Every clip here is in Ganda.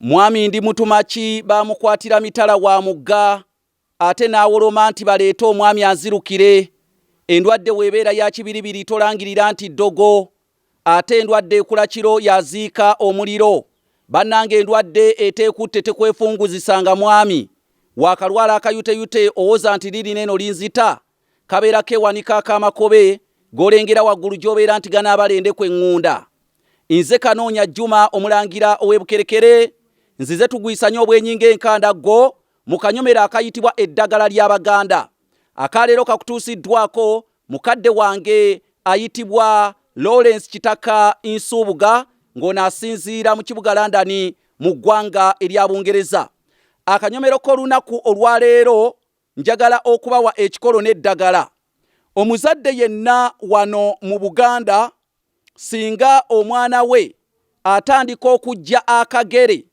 Mwami ndi mutumaki bamukwatira mitala wa mugga ate n'awoloma nti baleeta omwami azirukire. Endwadde webeera ya kibiribiri tolangirira nti ddogo, ate endwadde ekula kiro yaziika omuliro. Bannange endwadde eteekutte tekwefunguzisanga mwami. Wakalwala akayuteyute owoza nti lirino eno linzita, kabeera kewanika ak'amakobe golengera waggulu gy'obeera nti ganaabalende kw'eŋŋunda. Nze Kanoonya Juma omulangira ow'ebukerekere, nzize tugwisanye obwenyinga enkandaggo mu kanyomero akayitibwa Eddagala ly'Abaganda. Akaleero kakutuusiddwako mukadde wange ayitibwa Lawrence Kitaka Nsubuga ng'onaasinziira mu kibuga London mu ggwanga erya Bungereza. Akanyomero k'olunaku olwaleero njagala okubawa ekikolo n'eddagala. Omuzadde yenna wano mu Buganda singa omwana we atandika okujja akagere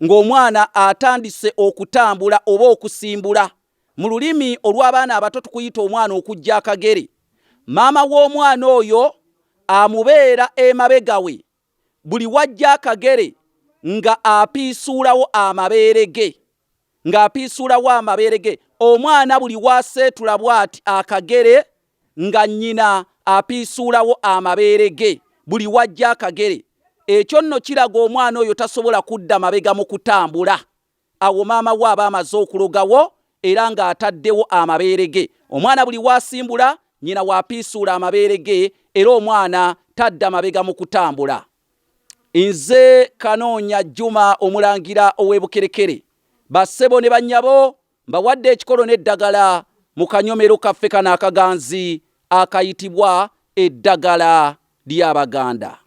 ng'omwana atandise okutambula oba okusimbula, mu lulimi olw'abaana abato tukuyita omwana okujja akagere, maama w'omwana oyo amubeera emabega we buli wajja akagere nga apiisuulawo amabeere ge, omwana buli waaseetula bw'ati akagere nga nnyina apiisuulawo amabeere ge buli wajja akagere. Ekyo nno kiraga omwana oyo tasobola kudda mabega mu kutambula. Awo maama we aba amaze okulogawo era ng'ataddewo amabeere ge. Omwana buli waasimbula nnyina waapiisuula amabeere ge era omwana tadda mabega mu kutambula. Nze Kanoonya Juma omulangira ow'ebukerekere, bassebo ne bannyabo mbawadde ekikolo n'eddagala mu kanyomero kaffe kano akaganzi akayitibwa Eddagala ly'Abaganda.